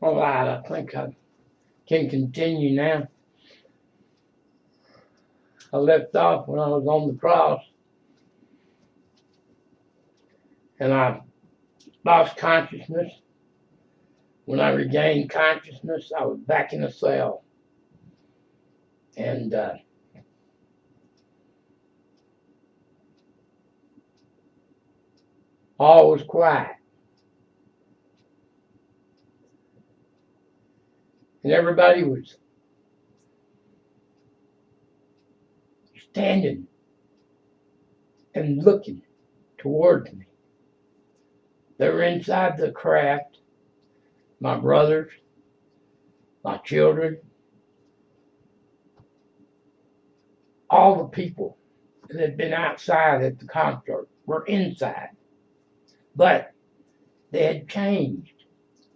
All right, I think I can continue now. I left off when I was on the cross and I lost consciousness. When I regained consciousness, I was back in a cell. And all was quiet. And everybody was standing and looking towards me. They were inside the craft, my brothers, my children, all the people that had been outside at the concert were inside. But they had changed.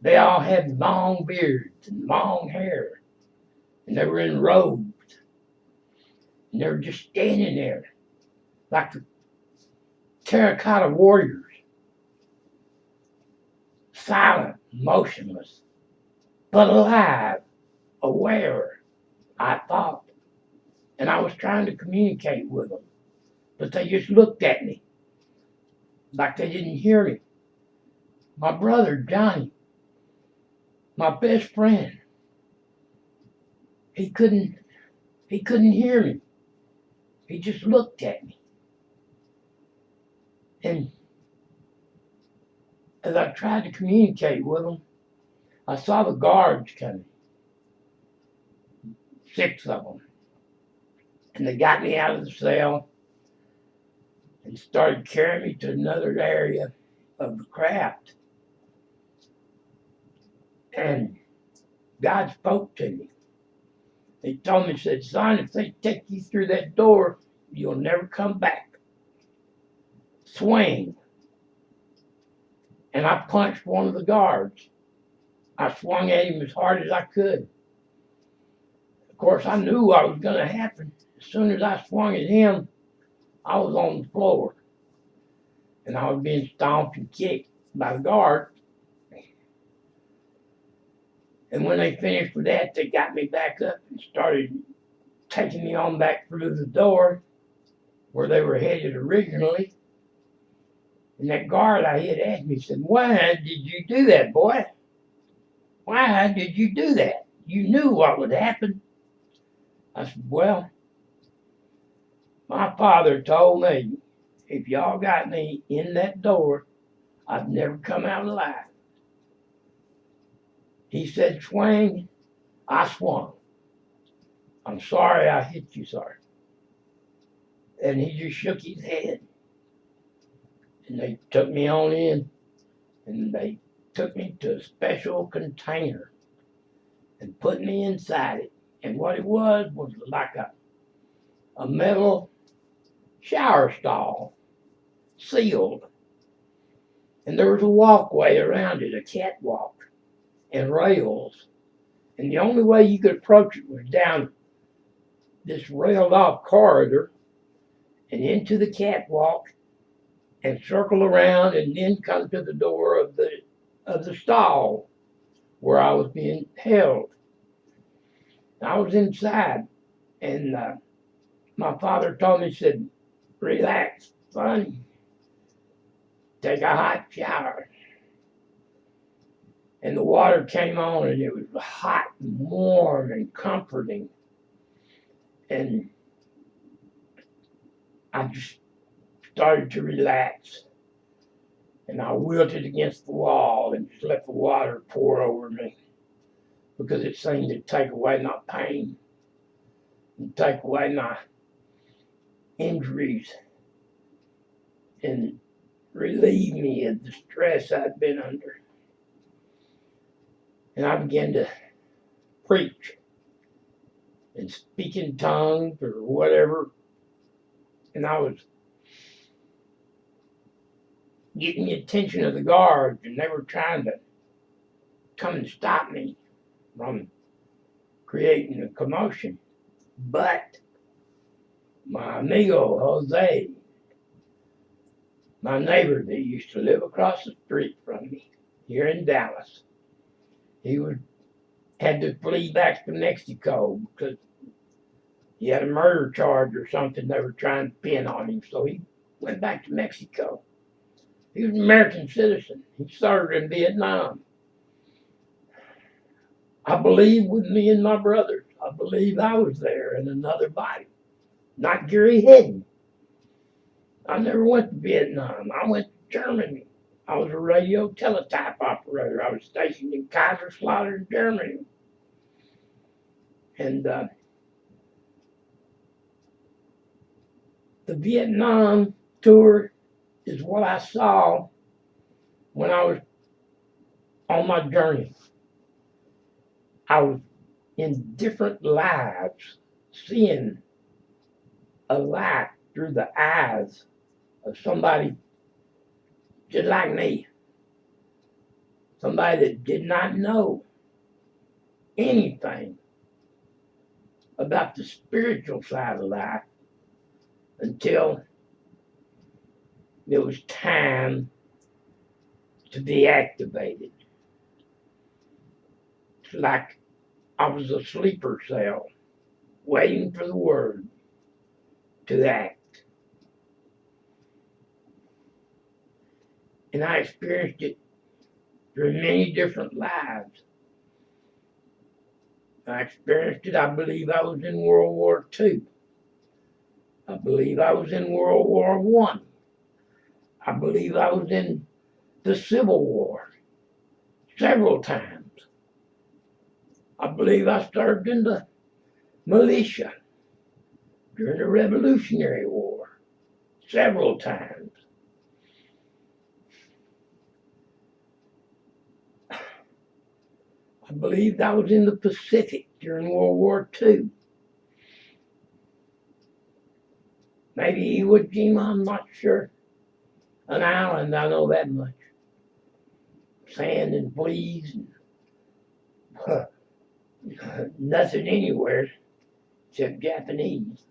They all had long beards and long hair, and they were in robes, and they were just standing there like the terracotta warriors, silent, motionless, but alive, aware, I thought. And I was trying to communicate with them, but they just looked at me like they didn't hear me. My brother, Johnny, my best friend, he couldn't hear me. He just looked at me. And as I tried to communicate with him, I saw the guards coming, 6 of them. And they got me out of the cell and started carrying me to another area of the craft. And God spoke to me. He told me, said, son, if they take you through that door, you'll never come back. Swing. And I punched one of the guards. I swung at him as hard as I could. Of course, I knew what was going to happen. As soon as I swung at him, I was on the floor. And I was being stomped and kicked by the guard. And when they finished with that, they got me back up and started taking me on back through the door where they were headed originally. And that guard I had asked me, said, why did you do that, boy? Why did you do that? You knew what would happen. I said, well, my father told me if y'all got me in that door, I'd never come out alive. He said, swing. I swung. I'm sorry I hit you, sir. And he just shook his head. And they took me on in, and they took me to a special container and put me inside it. And what it was like a metal shower stall, sealed. And there was a walkway around it, a catwalk, and rails. And the only way you could approach it was down this railed off corridor and into the catwalk and circle around and then come to the door of the stall where I was being held. I was inside, and my father told me, he said, relax, son, take a hot shower. And the water came on, and it was hot and warm and comforting. And I just started to relax. And I wilted against the wall and just let the water pour over me because it seemed to take away my pain and take away my injuries and relieve me of the stress I'd been under. And I began to preach and speak in tongues or whatever. And I was getting the attention of the guards, and they were trying to come and stop me from creating a commotion. But my amigo Jose, my neighbor that used to live across the street from me here in Dallas, He had to flee back to Mexico because he had a murder charge or something they were trying to pin on him. So he went back to Mexico. He was an American citizen. He served in Vietnam. I believe with me and my brothers. I believe I was there in another body. Not Gary Hidden. I never went to Vietnam. I went to Germany. I was a radio teletype operator. I was stationed in Kaiserslautern, Germany. And the Vietnam tour is what I saw when I was on my journey. I was in different lives, seeing a light through the eyes of somebody just like me. Somebody that did not know anything about the spiritual side of life until it was time to be activated. It's like I was a sleeper cell waiting for the word to act. And I experienced it through many different lives. I experienced it, I believe I was in World War II. I believe I was in World War I. I believe I was in the Civil War several times. I believe I served in the militia during the Revolutionary War several times. I believed I was in the Pacific during World War II. Maybe Iwo Jima, I'm not sure. An island, I know that much. Sand and fleas and nothing anywhere except Japanese.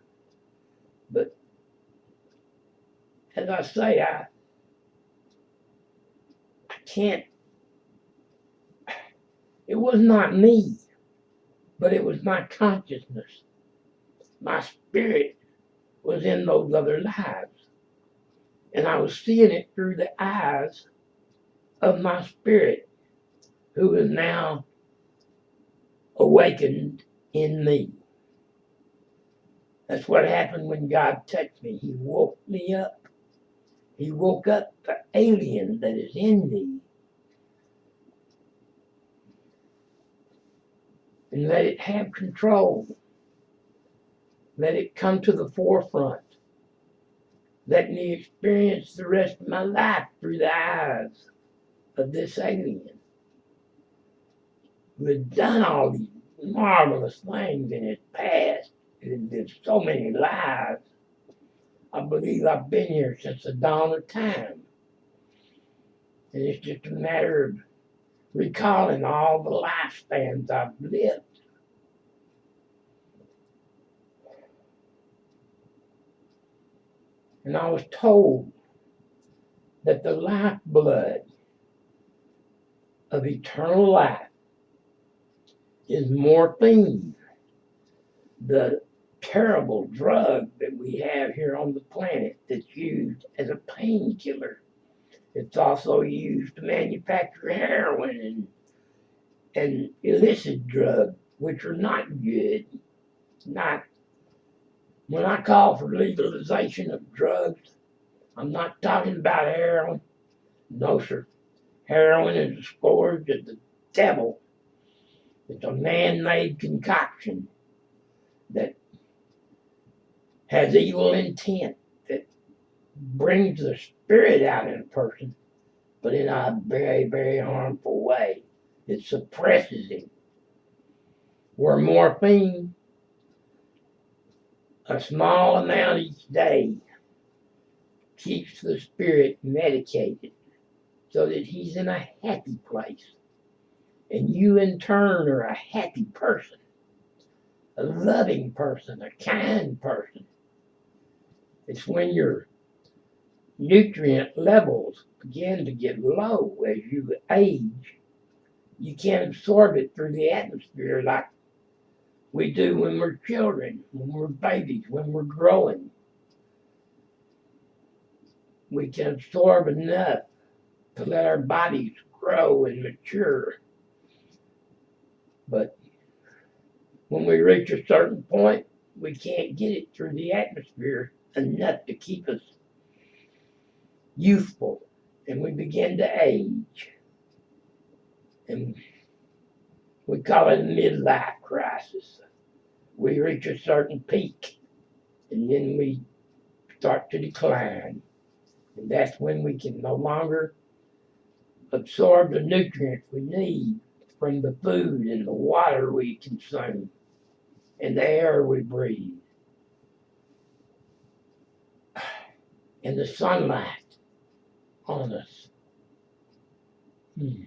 But as I say, I can't, it was not me, but it was my consciousness. My spirit was in those other lives. And I was seeing it through the eyes of my spirit, who is now awakened in me. That's what happened when God touched me. He woke me up. He woke up the alien that is in me and let it have control. Let it come to the forefront. Let me experience the rest of my life through the eyes of this alien who had done all these marvelous things in his past. And lived so many lives. I believe I've been here since the dawn of time. And it's just a matter of recalling all the lifespans I've lived. And I was told that the lifeblood of eternal life is morphine, the terrible drug that we have here on the planet that's used as a painkiller. It's also used to manufacture heroin and illicit drugs, which are not good. Not when I call for legalization of drugs, I'm not talking about heroin. No, sir. Heroin is a scourge of the devil. It's a man-made concoction that has evil intent, that brings the spirit out in a person, but in a very, very harmful way. It suppresses him. Where morphine, a small amount each day, keeps the spirit medicated so that he's in a happy place. And you, in turn, are a happy person, a loving person, a kind person. It's when your nutrient levels begin to get low as you age, You can't absorb it through the atmosphere like we do when we're children, when we're babies, when we're growing. We can absorb enough to let our bodies grow and mature. But when we reach a certain point, we can't get it through the atmosphere enough to keep us youthful. And we begin to age. And we call it a midlife crisis. We reach a certain peak, and then we start to decline. And that's when we can no longer absorb the nutrients we need from the food and the water we consume and the air we breathe and the sunlight on us. Hmm.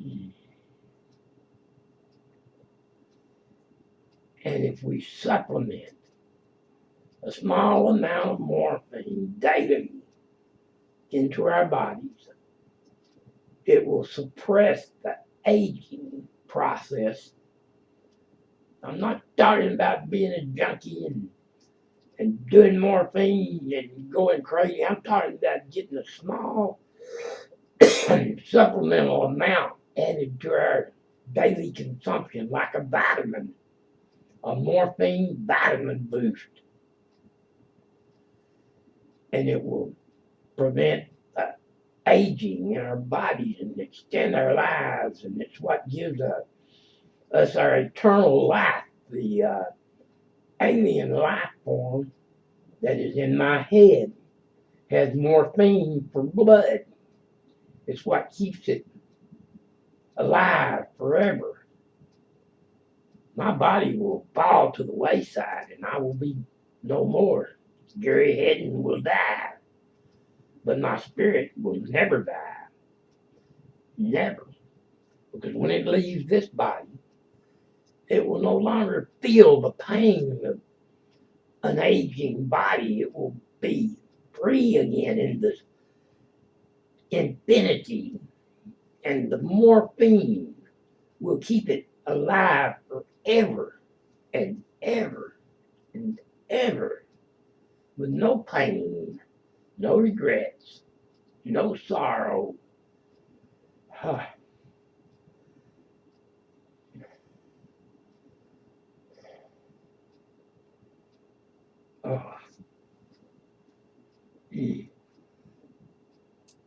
Hmm. And if we supplement a small amount of morphine daily into our bodies, it will suppress the aging process. I'm not talking about being a junkie and doing morphine and going crazy. I'm talking about getting a small supplemental amount added to our daily consumption, like a vitamin, a morphine vitamin boost. And it will prevent aging in our bodies and extend our lives. And it's what gives us our eternal life, the alien life form that is in my head has morphine for blood. It's what keeps it alive forever. My body will fall to the wayside and I will be no more. Gary Hedden will die, but my spirit will never die. Never. Because when it leaves this body, it will no longer feel the pain of an aging body. It will be free again in this infinity. And the morphine will keep it alive forever and ever and ever with no pain, no regrets, no sorrow. Oh.